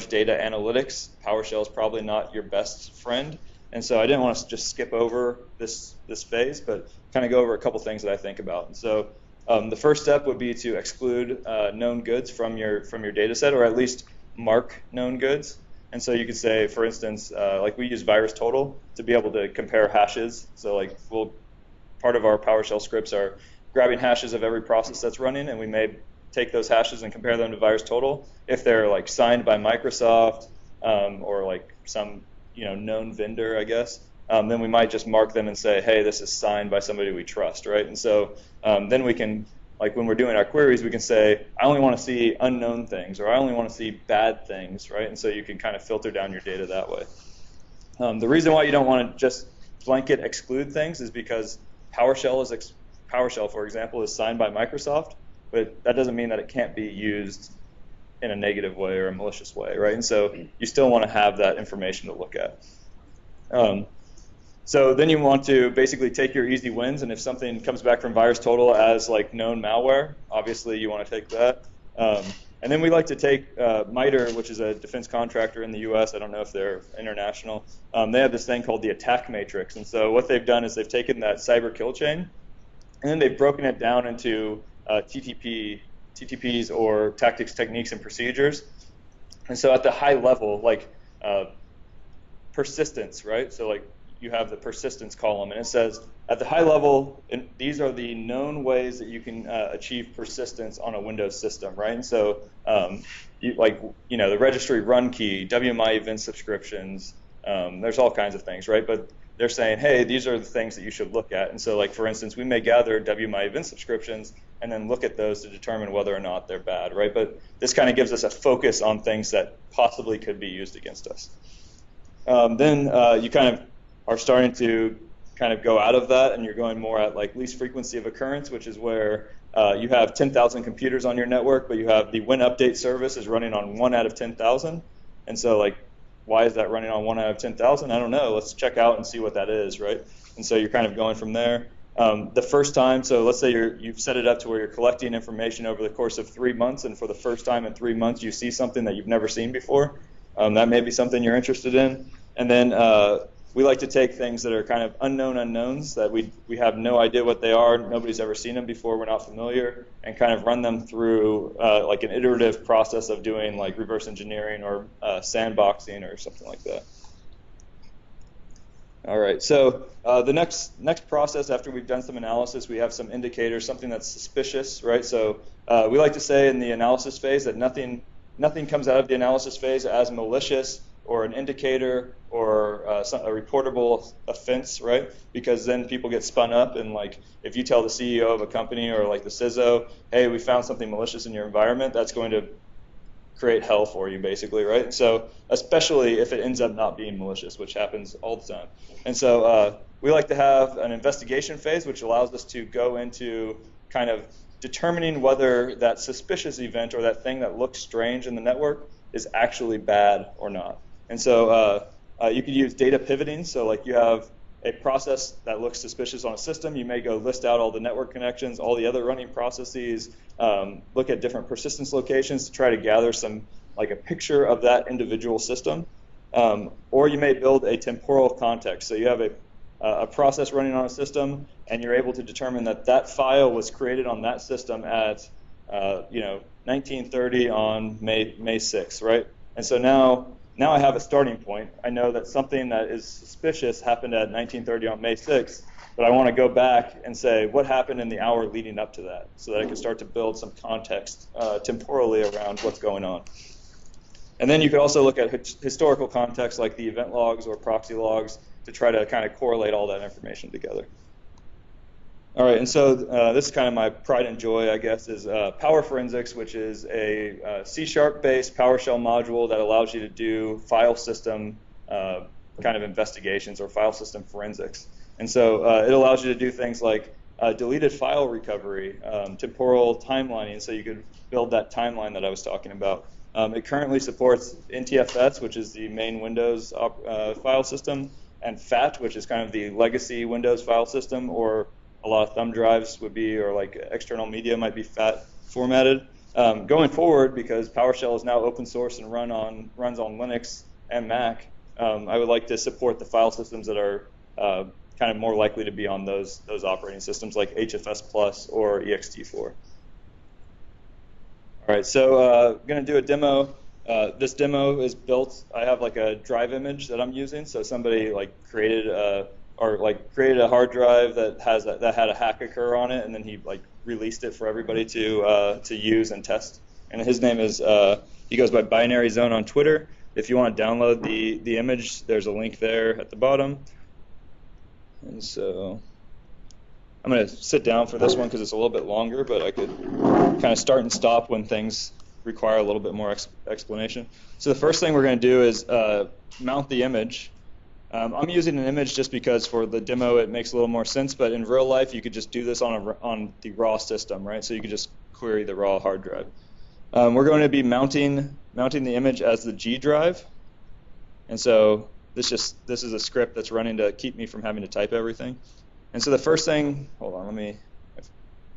data analytics, PowerShell is probably not your best friend. And so I didn't want to just skip over this phase, but kind of go over a couple things that I think about. And so the first step would be to exclude known goods from your data set, or at least mark known goods. And so you could say, for instance, like we use VirusTotal to be able to compare hashes. So like part of our PowerShell scripts are grabbing hashes of every process that's running, and we may take those hashes and compare them to VirusTotal. If they're like signed by Microsoft or like some known vendor, I guess, then we might just mark them and say, hey, this is signed by somebody we trust, right? And so then we can, like when we're doing our queries, we can say, I only want to see unknown things, or I only want to see bad things, right? And so you can kind of filter down your data that way. The reason why you don't want to just blanket exclude things is because PowerShell, for example, is signed by Microsoft, but that doesn't mean that it can't be used in a negative way or a malicious way, right? And so you still want to have that information to look at. So then you want to basically take your easy wins, and if something comes back from VirusTotal as like known malware, obviously you want to take that. And then we like to take MITRE, which is a defense contractor in the US. I don't know if they're international. They have this thing called the attack matrix. And so what they've done is they've taken that cyber kill chain, and then they've broken it down into TTPs, or tactics, techniques, and procedures. And so at the high level, like persistence, right? So like you have the persistence column, and it says at the high level, these are the known ways that you can achieve persistence on a Windows system, right? And so the registry run key, WMI event subscriptions, there's all kinds of things, right? But they're saying, hey, these are the things that you should look at. And so like, for instance, we may gather WMI event subscriptions and then look at those to determine whether or not they're bad, right? But this kind of gives us a focus on things that possibly could be used against us. Then you kind of are starting to kind of go out of that, and you're going more at like least frequency of occurrence, which is where you have 10,000 computers on your network, but you have the when update service is running on 1 out of 10,000. And so like, why is that running on 1 out of 10,000? I don't know. Let's check out and see what that is, right? And so you're kind of going from there. The first time, so let's say you've set it up to where you're collecting information over the course of 3 months, and for the first time in 3 months you see something that you've never seen before. That may be something you're interested in. And then we like to take things that are kind of unknown unknowns, that we have no idea what they are, nobody's ever seen them before, we're not familiar, and kind of run them through like an iterative process of doing like reverse engineering or sandboxing or something like that. All right, so the next process after we've done some analysis, we have some indicators, something that's suspicious, right? So we like to say in the analysis phase that nothing comes out of the analysis phase as malicious or an indicator or a reportable offense, right? Because then people get spun up, and like if you tell the CEO of a company or like the CISO, hey, we found something malicious in your environment, that's going to create hell for you, basically, right? So especially if it ends up not being malicious, which happens all the time. And so we like to have an investigation phase, which allows us to go into kind of determining whether that suspicious event or that thing that looks strange in the network is actually bad or not. And so you could use data pivoting. So like you have a process that looks suspicious on a system, you may go list out all the network connections, all the other running processes, look at different persistence locations to try to gather some, like a picture of that individual system. Or you may build a temporal context. So you have a process running on a system, and you're able to determine that that file was created on that system at 1930 on May 6th, right? And so now I have a starting point. I know that something that is suspicious happened at 1930 on May 6th, but I want to go back and say what happened in the hour leading up to that, so that I can start to build some context temporally around what's going on. And then you could also look at historical context like the event logs or proxy logs to try to kind of correlate all that information together. All right, and so this is kind of my pride and joy, I guess, is Power Forensics, which is a C#-based PowerShell module that allows you to do file system kind of investigations or file system forensics. And so it allows you to do things like deleted file recovery, temporal timelining, so you could build that timeline that I was talking about. It currently supports NTFS, which is the main Windows file system, and FAT, which is kind of the legacy Windows file system, or a lot of thumb drives would be, or like external media might be FAT formatted. Going forward, because PowerShell is now open source and runs on Linux and Mac, I would like to support the file systems that are kind of more likely to be on those operating systems, like HFS Plus or ext4. All right, so I'm going to do a demo. This demo is built. I have like a drive image that I'm using. So somebody like created a hard drive that had a hack occur on it, and then he like released it for everybody to use and test. And his name is he goes by Binary Zone on Twitter. If you want to download the image, there's a link there at the bottom. And so I'm going to sit down for this one because it's a little bit longer, but I could kind of start and stop when things require a little bit more explanation. So the first thing we're going to do is mount the image. I'm using an image just because for the demo it makes a little more sense, but in real life you could just do this on the raw system, right? So you could just query the raw hard drive. We're going to be mounting the image as the G drive, and so this is a script that's running to keep me from having to type everything. And so the first thing, hold on, I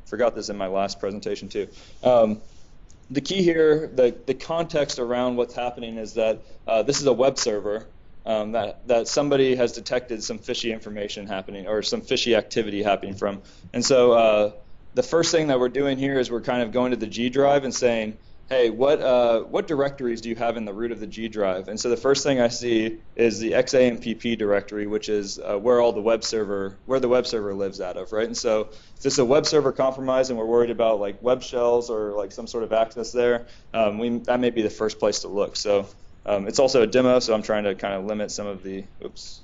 forgot this in my last presentation too. The key here, the context around what's happening is that this is a web server that somebody has detected some fishy information happening or some fishy activity happening from. And so the first thing that we're doing here is we're kind of going to the G drive and saying, hey, what directories do you have in the root of the G drive? And so the first thing I see is the XAMPP directory, which is where the web server lives out of, right? And so if this is a web server compromise and we're worried about like web shells or like some sort of access there, that may be the first place to look. So it's also a demo, so I'm trying to kind of limit some of the, oops.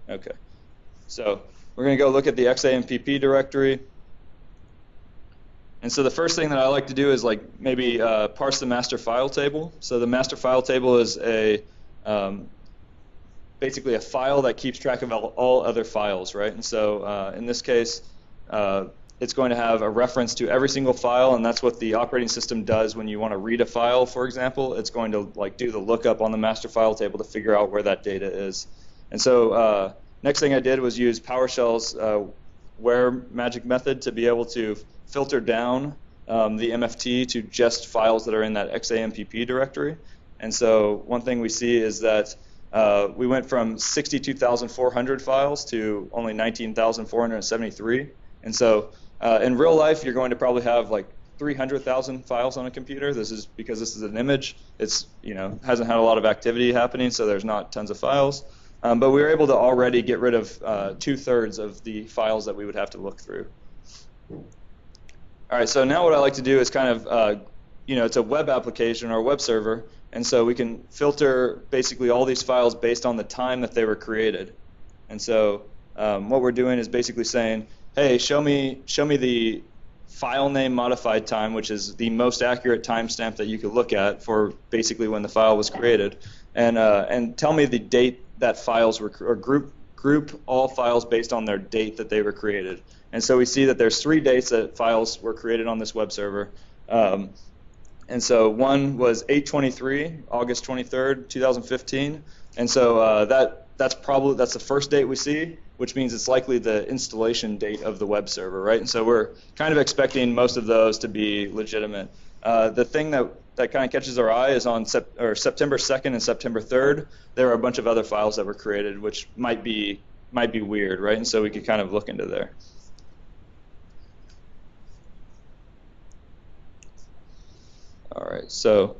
Okay. So we're going to go look at the XAMPP directory. And so the first thing that I like to do is like maybe parse the master file table. So the master file table is basically a file that keeps track of all other files, right? And so in this case, it's going to have a reference to every single file, and that's what the operating system does when you want to read a file, for example. It's going to like do the lookup on the master file table to figure out where that data is. And so next thing I did was use PowerShell's where magic method to be able to filter down the MFT to just files that are in that XAMPP directory. And so one thing we see is that we went from 62,400 files to only 19,473. And so in real life, you're going to probably have like 300,000 files on a computer. This is because this is an image. It's hasn't had a lot of activity happening, so there's not tons of files. But we were able to already get rid of 2/3 of the files that we would have to look through. All right, so now what I like to do is kind of, it's a web application or a web server, and so we can filter basically all these files based on the time that they were created. And so what we're doing is basically saying, hey, show me the file name modified time, which is the most accurate timestamp that you could look at for basically when the file was created, and tell me the date that files were, or group all files based on their date that they were created. And so we see that there's 3 dates that files were created on this web server. And so one was 8/23, August 23rd, 2015. And so that's the first date we see, which means it's likely the installation date of the web server, right? And so we're kind of expecting most of those to be legitimate. The thing that kind of catches our eye is on September 2nd and September 3rd, there are a bunch of other files that were created, which might be weird, right? And so we could kind of look into there. All right, so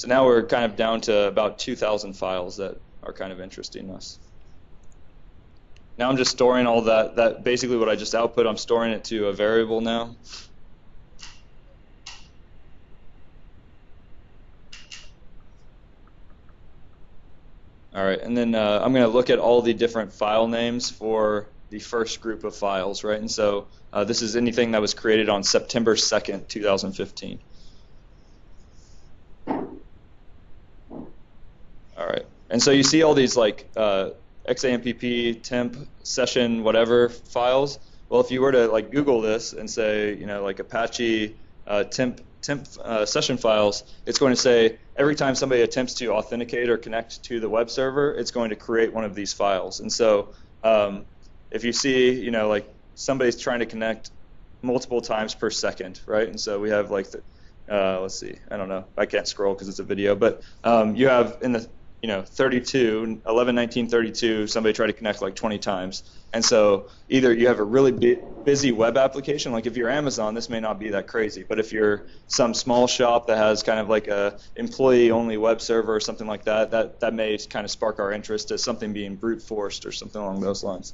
now we're kind of down to about 2,000 files that are kind of interesting us. Now I'm just storing all that basically what I just output, I'm storing it to a variable now. All right, and then I'm going to look at all the different file names for the first group of files, right? And so this is anything that was created on September 2nd, 2015. All right, and so you see all these like XAMPP, temp, session, whatever files. Well, if you were to like Google this and say, like Apache temp session files, it's going to say every time somebody attempts to authenticate or connect to the web server, it's going to create one of these files. And so if you see, like somebody's trying to connect multiple times per second, right? And so we have like let's see, I don't know, I can't scroll because it's a video, but you have in the 11/19/32, somebody tried to connect like 20 times. And so either you have a really busy web application, like if you're Amazon, this may not be that crazy, but if you're some small shop that has kind of like a employee-only web server or something like that, that may kind of spark our interest as something being brute forced or something along those lines.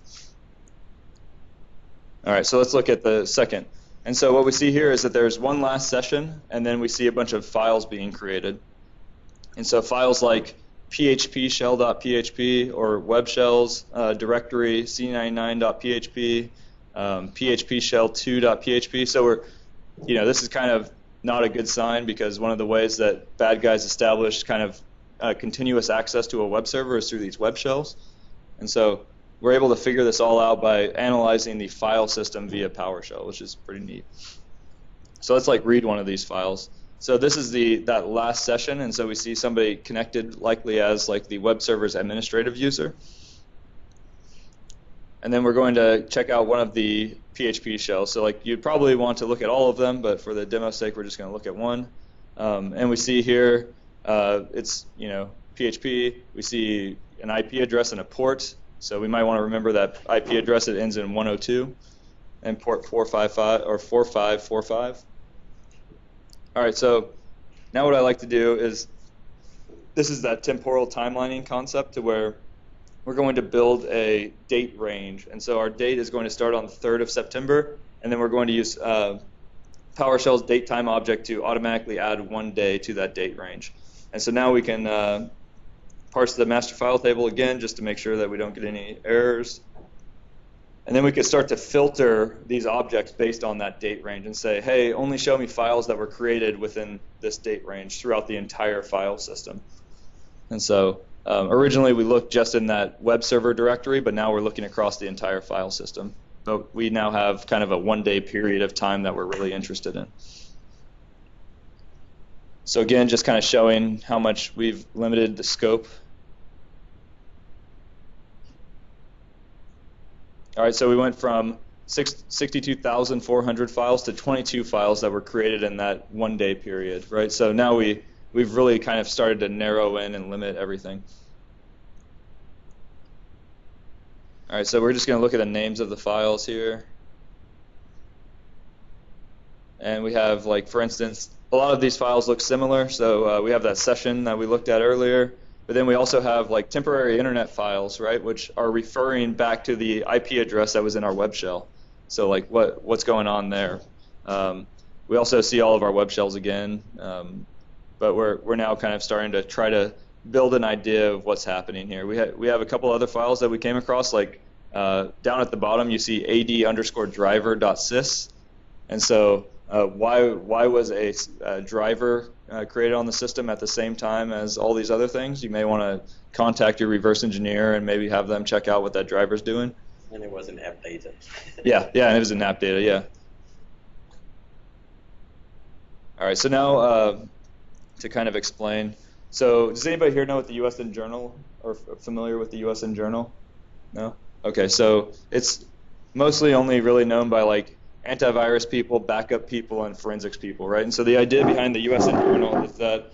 All right, so let's look at the second. And so what we see here is that there's one last session, and then we see a bunch of files being created. And so files like PHP shell.php or web shells directory c99.php, PHP shell2.php. So this is kind of not a good sign, because one of the ways that bad guys establish kind of continuous access to a web server is through these web shells. And so we're able to figure this all out by analyzing the file system via PowerShell, which is pretty neat. So let's read one of these files. So this is that last session, and so we see somebody connected likely as the web server's administrative user. And then we're going to check out one of the PHP shells. So you'd probably want to look at all of them, but for the demo's sake, we're just going to look at one. And we see here it's PHP. We see an IP address and a port. So we might want to remember that IP address that ends in 102 and port 455 or 4545. All right, so now what I like to do is, this is that temporal timelining concept, to where we're going to build a date range. And so our date is going to start on the 3rd of September, and then we're going to use PowerShell's datetime object to automatically add one day to that date range. And so now we can parse the master file table again, just to make sure that we don't get any errors. And then we could start to filter these objects based on that date range and say, hey, only show me files that were created within this date range throughout the entire file system. And so originally we looked just in that web server directory, but now we're looking across the entire file system. But we now have kind of a one-day period of time that we're really interested in. So again, just kind of showing how much we've limited the scope. All right, so we went from 62,400 files to 22 files that were created in that one-day period, right? So now we've really kind of started to narrow in and limit everything. All right, so we're just going to look at the names of the files here. And we have, for instance, a lot of these files look similar. So we have that session that we looked at earlier. But then we also have temporary internet files, right, which are referring back to the IP address that was in our web shell. So what's going on there? We also see all of our web shells again, but we're now kind of starting to try to build an idea of what's happening here. We have a couple other files that we came across, down at the bottom you see ad_driver.sys, and so why was a driver created on the system at the same time as all these other things? You may want to contact your reverse engineer and maybe have them check out what that driver's doing. And it was an app data. yeah, and it was in app data, yeah. All right, so now to kind of explain. So does anybody here know what the USN Journal, or familiar with the USN Journal? No? Okay, so it's mostly only really known by antivirus people, backup people, and forensics people, right? And so the idea behind the USN Journal is that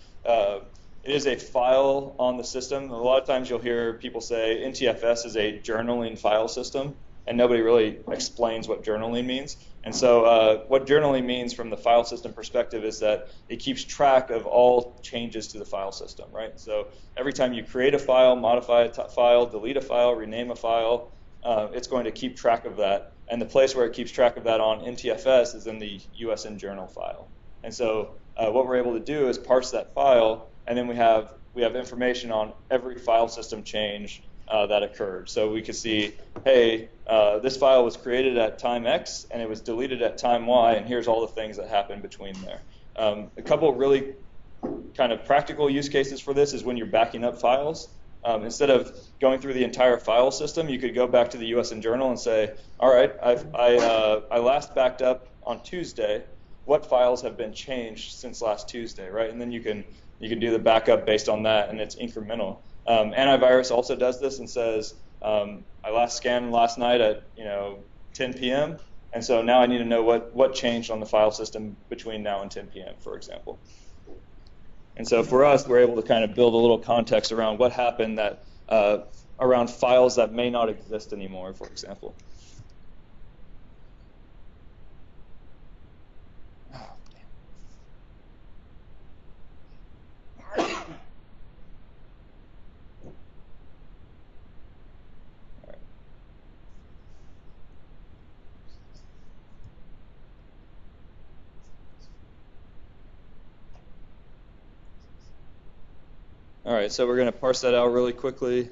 it is a file on the system. A lot of times you'll hear people say NTFS is a journaling file system, and nobody really explains what journaling means. And so what journaling means from the file system perspective is that it keeps track of all changes to the file system, right? So every time you create a file, modify a file, delete a file, rename a file, it's going to keep track of that. And the place where it keeps track of that on NTFS is in the USN Journal file. And so what we're able to do is parse that file, and then we have information on every file system change that occurred. So we could see, hey, this file was created at time X, and it was deleted at time Y, and here's all the things that happened between there. A couple of really kind of practical use cases for this is when you're backing up files. Instead of going through the entire file system, you could go back to the USN Journal and say, all right, I last backed up on Tuesday. What files have been changed since last Tuesday, right? And then you can do the backup based on that, and it's incremental. Antivirus also does this and says, I last scanned last night at 10 p.m., and so now I need to know what changed on the file system between now and 10 p.m., for example. And so for us, we're able to kind of build a little context around what happened around files that may not exist anymore, for example. All right, so we're going to parse that out really quickly.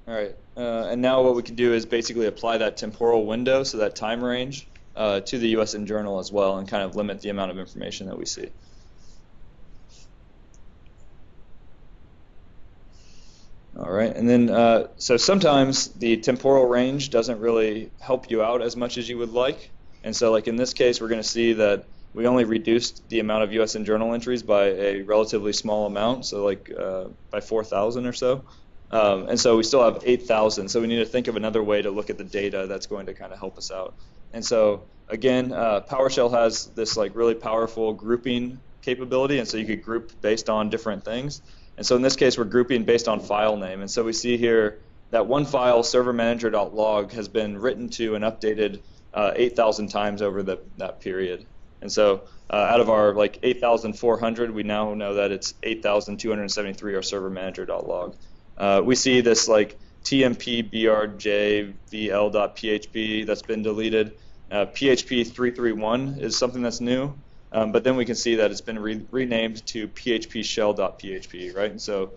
All right, and now what we can do is basically apply that temporal window, so that time range, to the USN journal as well, and kind of limit the amount of information that we see. All right, and then so sometimes the temporal range doesn't really help you out as much as you would like, and so like in this case, we're going to see that we only reduced the amount of USN journal entries by a relatively small amount, so like by 4,000 or so. And so we still have 8,000, so we need to think of another way to look at the data that's going to kind of help us out. And so again, PowerShell has this like really powerful grouping capability, and so you could group based on different things. And so in this case, we're grouping based on file name. And so we see here that one file, servermanager.log, has been written to and updated 8,000 times over that period. And so out of our like 8,400, we now know that it's 8,273 are servermanager.log. We see this like tmp brj vl.php that's been deleted. PHP 331 is something that's new, but then we can see that it's been renamed to php shell.php, right? And so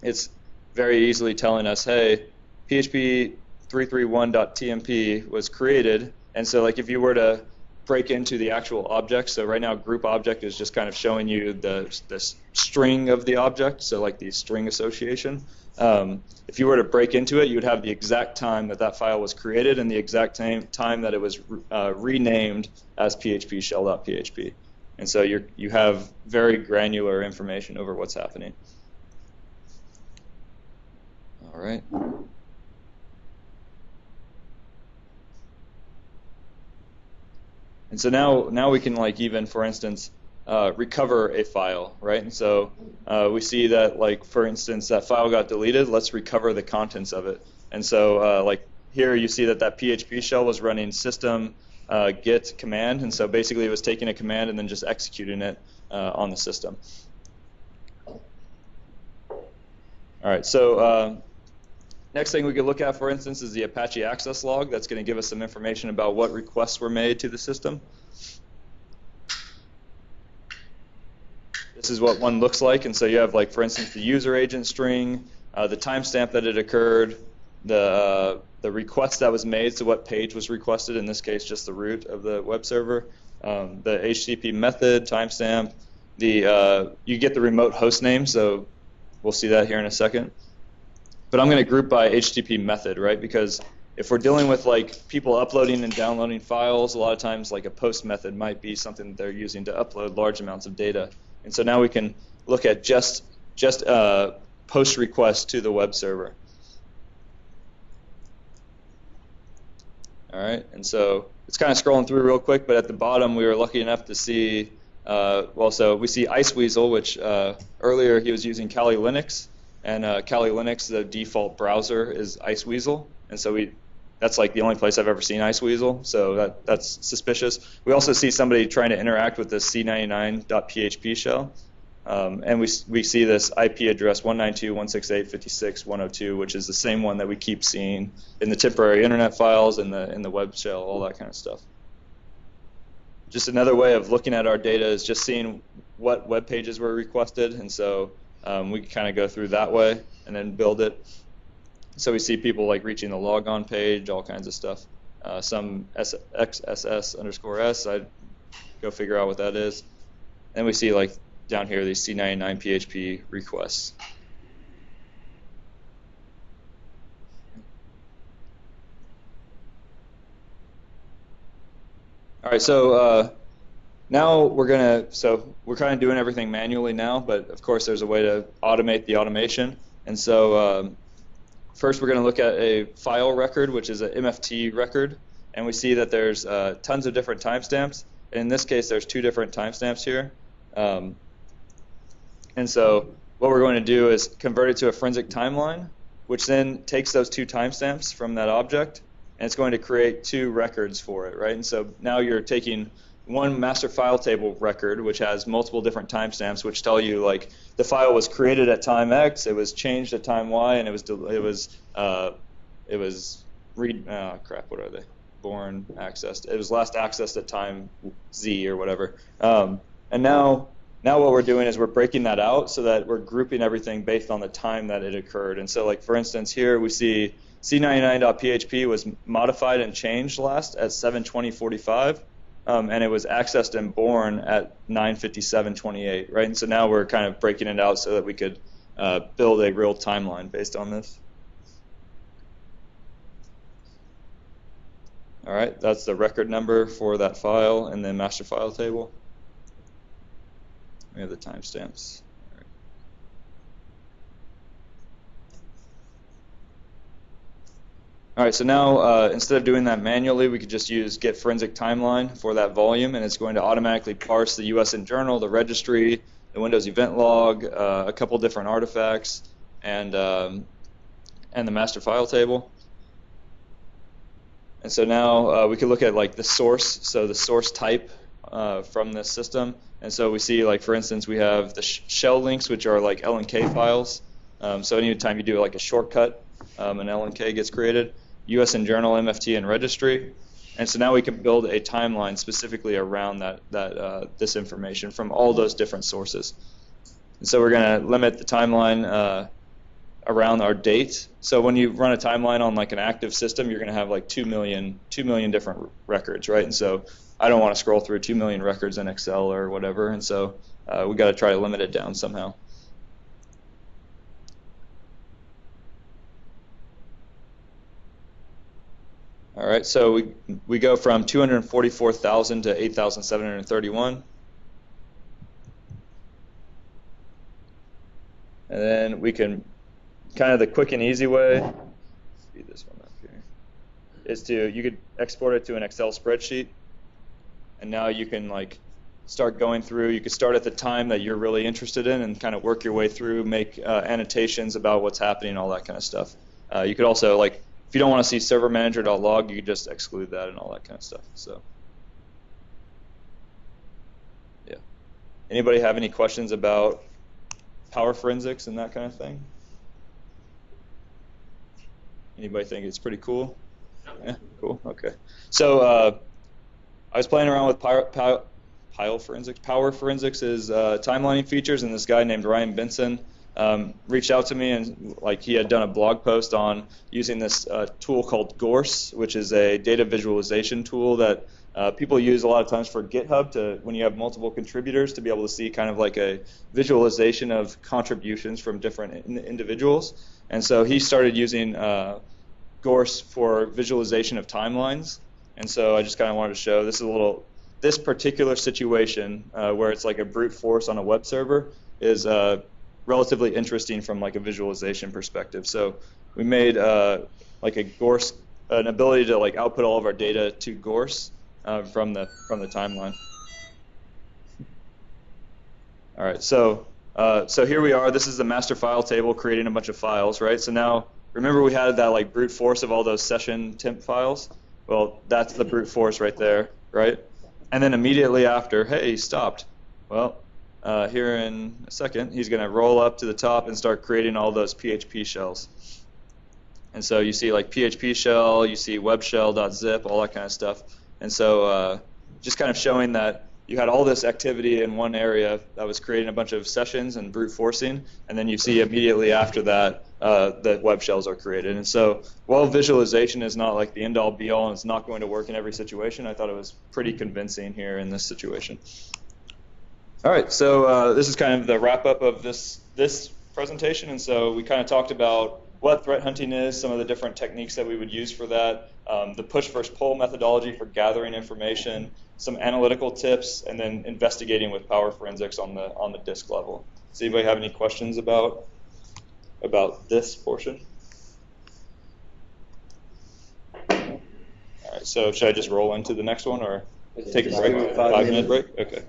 it's very easily telling us, hey, PHP 331.tmp was created, and so like if you were to break into the actual object, so right now group object is just kind of showing you the string of the object, so like the string association. If you were to break into it, you would have the exact time that that file was created and the exact time that it was renamed as php shell.php. And so you have very granular information over what's happening. All right. And so now we can like even, for instance, recover a file, right? And so we see that, like, for instance, that file got deleted. Let's recover the contents of it. And so like here you see that PHP shell was running system get command, and so basically it was taking a command and then just executing it on the system. All right, so next thing we could look at, for instance, is the Apache access log. That's going to give us some information about what requests were made to the system. This is what one looks like, and so you have, like, for instance, the user agent string, the timestamp that it occurred, the request that was made, so what page was requested, in this case just the root of the web server, the HTTP method, timestamp, you get the remote host name, so we'll see that here in a second. But I'm going to group by HTTP method, right? Because if we're dealing with like people uploading and downloading files, a lot of times like a post method might be something that they're using to upload large amounts of data. And so now we can look at just post requests to the web server. All right, and so it's kind of scrolling through real quick, but at the bottom we were lucky enough to see, so we see Iceweasel, which earlier he was using Kali Linux. And Kali Linux, the default browser is Iceweasel, and so that's like the only place I've ever seen Iceweasel, so that's suspicious. We also see somebody trying to interact with the C99.php shell, and we see this IP address 192.168.56.102, which is the same one that we keep seeing in the temporary internet files, in the web shell, all that kind of stuff. Just another way of looking at our data is just seeing what web pages were requested, and so we can kind of go through that way and then build it. So we see people like reaching the logon page, all kinds of stuff. Some XSS_S, I'd go figure out what that is. And we see like down here these C99 PHP requests. All right, so now we're kind of doing everything manually now, but of course there's a way to automate the automation. And so first we're going to look at a file record, which is an MFT record, and we see that there's tons of different timestamps. In this case, there's 2 different timestamps here. And so what we're going to do is convert it to a forensic timeline, which then takes those 2 timestamps from that object, and it's going to create 2 records for it, right? And so now you're taking one master file table record, which has multiple different timestamps, which tell you like the file was created at time X, it was changed at time Y, and it was accessed. It was last accessed at time Z or whatever. And now now what we're doing is we're breaking that out so that we're grouping everything based on the time that it occurred. And so, like, for instance, here we see C99.php was modified and changed last at 7:20:45, and it was accessed and born at 9:57:28, right? And so now we're kind of breaking it out so that we could build a real timeline based on this. All right, that's the record number for that file and then master file table. We have the timestamps. All right, so now instead of doing that manually, we could just use get forensic timeline for that volume, and it's going to automatically parse the USN journal, the registry, the Windows event log, a couple different artifacts, and the master file table. And so now we can look at like the source, so the source type from this system. And so we see, like, for instance, we have the shell links, which are like LNK files. So anytime you do like a shortcut, an LNK gets created. USN journal, MFT, and registry. And so now we can build a timeline specifically around this information from all those different sources. And so we're going to limit the timeline around our date. So when you run a timeline on like an active system, you're going to have like 2 million different records, right? And so I don't want to scroll through 2 million records in Excel or whatever, and so we got to try to limit it down somehow. All right, so we go from 244,000 to 8,731. And then we can, kind of the quick and easy way, speed this one up here, is you could export it to an Excel spreadsheet, and now you can like start going through. You could start at the time that you're really interested in and kind of work your way through, make annotations about what's happening, all that kind of stuff. You could also, like, if you don't want to see server manager.log, you could just exclude that and all that kind of stuff. So, yeah. Anybody have any questions about power forensics and that kind of thing? Anybody think it's pretty cool? Yeah, cool. Okay. So I was playing around with power forensics is timelining features, and this guy named Ryan Benson reached out to me, and like he had done a blog post on using this tool called Gorse, which is a data visualization tool that people use a lot of times for GitHub when you have multiple contributors to be able to see kind of like a visualization of contributions from different individuals. And so he started using Gorse for visualization of timelines. And so I just kind of wanted to show this particular situation where it's like a brute force on a web server is relatively interesting from like a visualization perspective. So we made like a Gorse, an ability to like output all of our data to Gorse from the timeline. All right, so here we are. This is the master file table creating a bunch of files, right? So now remember we had that like brute force of all those session temp files. Well, that's the brute force right there, right? And then immediately after, hey, he stopped. Well, here in a second, he's going to roll up to the top and start creating all those PHP shells. And so you see like PHP shell, you see web shell.zip, all that kind of stuff. And so just kind of showing that you had all this activity in one area that was creating a bunch of sessions and brute forcing, and then you see immediately after that the web shells are created. And so while visualization is not like the end-all be-all and it's not going to work in every situation, I thought it was pretty convincing here in this situation. All right, so this is kind of the wrap-up of this presentation. And so we kind of talked about what threat hunting is, some of the different techniques that we would use for that, the push versus pull methodology for gathering information, some analytical tips, and then investigating with power forensics on the disk level. Does anybody have any questions about this portion? All right, so should I just roll into the next one or take a break? 5-minute break? Okay.